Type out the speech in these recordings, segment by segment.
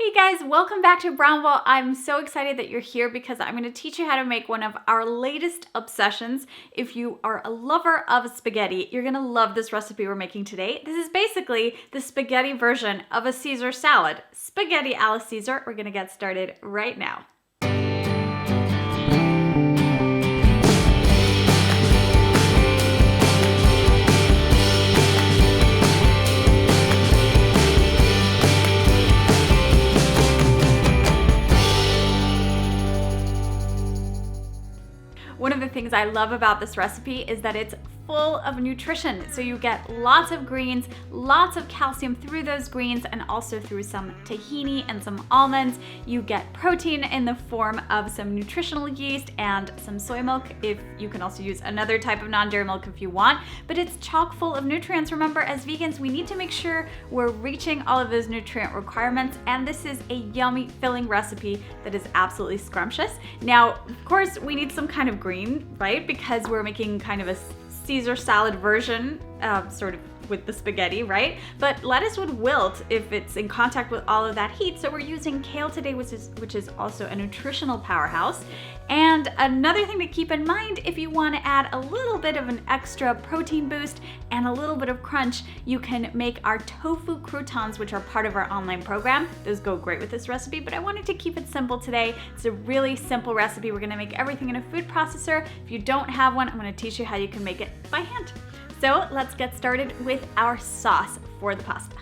Hey guys, welcome back to Brownble. I'm so excited that you're here because I'm going to teach you how to make one of our latest obsessions. If you are a lover of spaghetti, you're going to love this recipe we're making today. This is basically the spaghetti version of a Caesar salad. Spaghetti alla Caesar. We're going to get started right now. One of the things I love about this recipe is that it's full of nutrition. So you get lots of greens, lots of calcium through those greens, and also through some tahini and some almonds. You get protein in the form of some nutritional yeast and some soy milk. If you can also use another type of non-dairy milk if you want, but it's chock full of nutrients. Remember, as vegans, we need to make sure we're reaching all of those nutrient requirements, and this is a yummy filling recipe that is absolutely scrumptious. Now, of course, we need some kind of green, right? Because we're making kind of a Caesar salad version, sort of with the spaghetti, right? But lettuce would wilt if it's in contact with all of that heat. So we're using kale today, which is also a nutritional powerhouse. And another thing to keep in mind, if you want to add a little bit of an extra protein boost and a little bit of crunch, you can make our tofu croutons, which are part of our online program. Those go great with this recipe, but I wanted to keep it simple today. It's a really simple recipe. We're going to make everything in a food processor. If you don't have one, I'm going to teach you how you can make it by hand. So let's get started with our sauce for the pasta.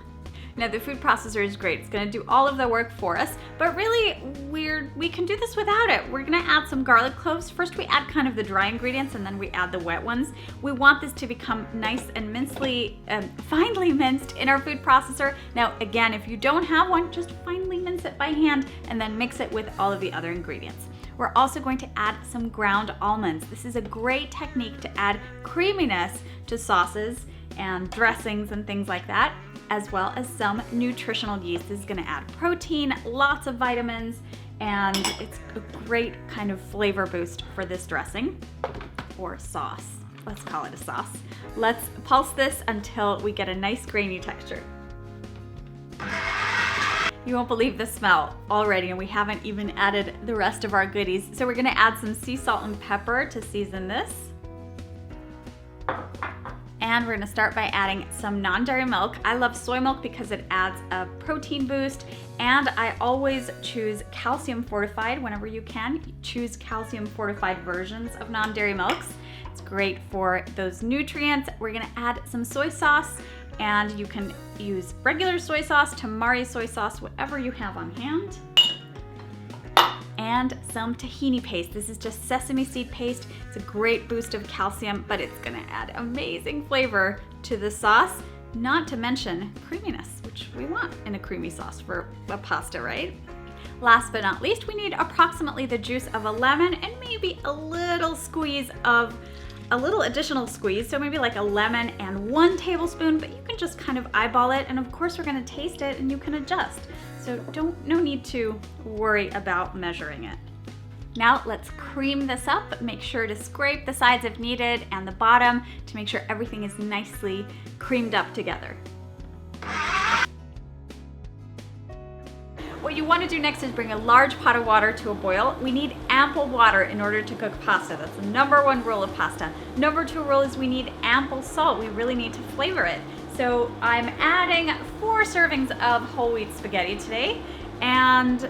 Now, the food processor is great. It's gonna do all of the work for us, but really we can do this without it. We're gonna add some garlic cloves. First, we add kind of the dry ingredients and then we add the wet ones. We want this to become nice and finely minced in our food processor. Now, again, if you don't have one, just finely mince it by hand and then mix it with all of the other ingredients. We're also going to add some ground almonds. This is a great technique to add creaminess to sauces and dressings and things like that, as well as some nutritional yeast. This is gonna add protein, lots of vitamins, and it's a great kind of flavor boost for this dressing or sauce. Let's call it a sauce. Let's pulse this until we get a nice grainy texture. You won't believe the smell already, and we haven't even added the rest of our goodies. So we're gonna add some sea salt and pepper to season this. And we're gonna start by adding some non-dairy milk. I love soy milk because it adds a protein boost, and I always choose calcium fortified whenever you can. Choose calcium fortified versions of non-dairy milks. It's great for those nutrients. We're gonna add some soy sauce, and you can use regular soy sauce, tamari soy sauce, whatever you have on hand. And some tahini paste. This is just sesame seed paste. It's a great boost of calcium, but it's gonna add amazing flavor to the sauce, not to mention creaminess, which we want in a creamy sauce for a pasta, right? Last but not least, we need approximately the juice of a lemon and maybe a little additional squeeze, so maybe like a lemon and 1 tablespoon, but you can just kind of eyeball it, and of course we're gonna taste it and you can adjust. So no need to worry about measuring it. Now let's cream this up. Make sure to scrape the sides if needed and the bottom to make sure everything is nicely creamed up together. What you want to do next is bring a large pot of water to a boil. We need ample water in order to cook pasta. That's the number 1 rule of pasta. Number 2 rule is we need ample salt. We really need to flavor it. So I'm adding 4 servings of whole wheat spaghetti today, and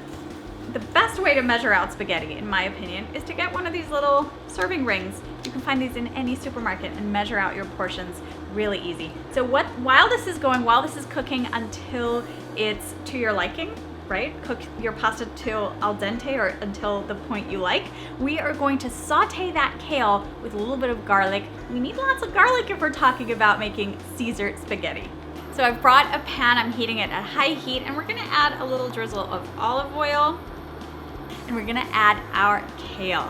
the best way to measure out spaghetti, in my opinion, is to get one of these little serving rings. You can find these in any supermarket and measure out your portions really easy. So while this is cooking until it's to your liking, right? Cook your pasta till al dente or until the point you like. We are going to saute that kale with a little bit of garlic. We need lots of garlic if we're talking about making Caesar spaghetti. So I've brought a pan, I'm heating it at high heat, and we're gonna add a little drizzle of olive oil, and we're gonna add our kale.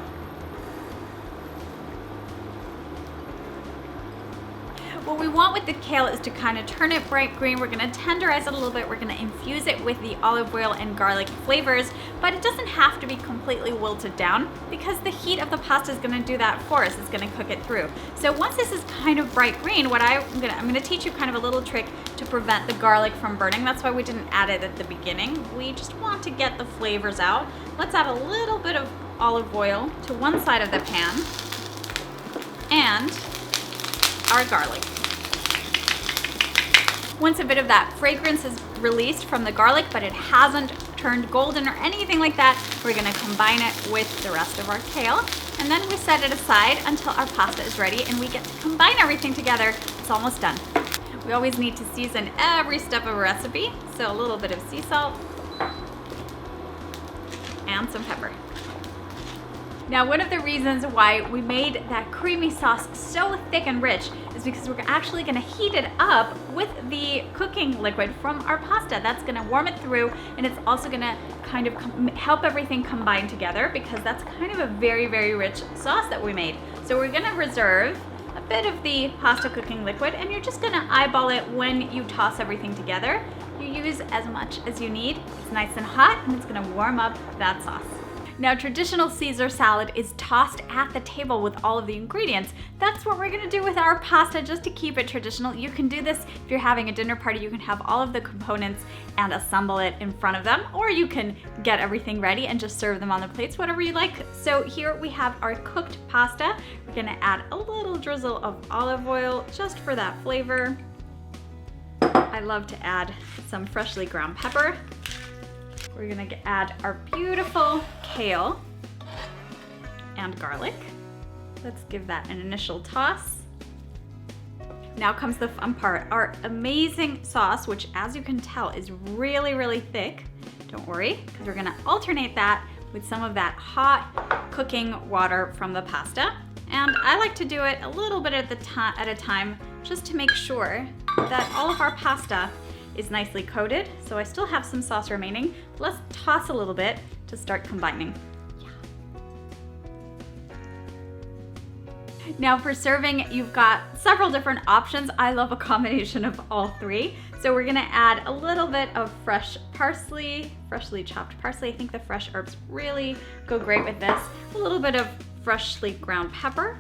What we want with the kale is to kind of turn it bright green. We're gonna tenderize it a little bit. We're gonna infuse it with the olive oil and garlic flavors, but it doesn't have to be completely wilted down because the heat of the pasta is gonna do that for us. It's gonna cook it through. So once this is kind of bright green, I'm gonna teach you kind of a little trick to prevent the garlic from burning. That's why we didn't add it at the beginning. We just want to get the flavors out. Let's add a little bit of olive oil to one side of the pan and our garlic. Once a bit of that fragrance is released from the garlic, but it hasn't turned golden or anything like that, we're gonna combine it with the rest of our kale. And then we set it aside until our pasta is ready and we get to combine everything together. It's almost done. We always need to season every step of a recipe. So a little bit of sea salt and some pepper. Now, one of the reasons why we made that creamy sauce so thick and rich is because we're actually gonna heat it up with the cooking liquid from our pasta. That's gonna warm it through, and it's also gonna kind of help everything combine together because that's kind of a very, very rich sauce that we made. So we're gonna reserve a bit of the pasta cooking liquid, and you're just gonna eyeball it when you toss everything together. You use as much as you need. It's nice and hot, and it's gonna warm up that sauce. Now, traditional Caesar salad is tossed at the table with all of the ingredients. That's what we're gonna do with our pasta just to keep it traditional. You can do this if you're having a dinner party. You can have all of the components and assemble it in front of them, or you can get everything ready and just serve them on the plates, whatever you like. So here we have our cooked pasta. We're gonna add a little drizzle of olive oil just for that flavor. I love to add some freshly ground pepper. We're gonna add our beautiful kale and garlic. Let's give that an initial toss. Now comes the fun part, our amazing sauce, which as you can tell is really, really thick. Don't worry, because we're gonna alternate that with some of that hot cooking water from the pasta. And I like to do it a little bit at a time, just to make sure that all of our pasta is nicely coated. So I still have some sauce remaining. Let's toss a little bit to start combining. Yeah. Now for serving, you've got several different options. I love a combination of all three. So we're gonna add a little bit of fresh parsley, freshly chopped parsley. I think the fresh herbs really go great with this. A little bit of freshly ground pepper,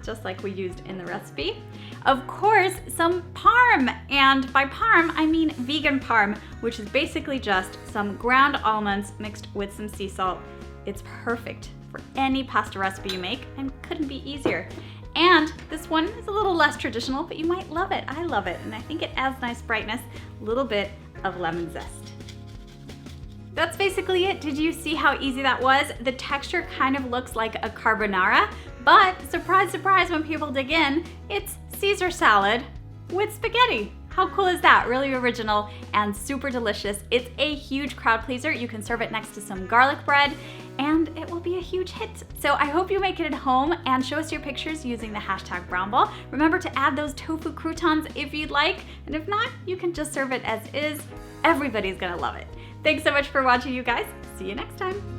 just like we used in the recipe. Of course, some parm, and by parm, I mean vegan parm, which is basically just some ground almonds mixed with some sea salt. It's perfect for any pasta recipe you make and couldn't be easier. And this one is a little less traditional, but you might love it. I love it, and I think it adds nice brightness, a little bit of lemon zest. That's basically it. Did you see how easy that was? The texture kind of looks like a carbonara, but surprise, surprise, when people dig in, it's Caesar salad with spaghetti. How cool is that? Really original and super delicious. It's a huge crowd pleaser. You can serve it next to some garlic bread and it will be a huge hit. So I hope you make it at home and show us your pictures using the hashtag Brownble. Remember to add those tofu croutons if you'd like, and if not, you can just serve it as is. Everybody's gonna love it. Thanks so much for watching, you guys. See you next time.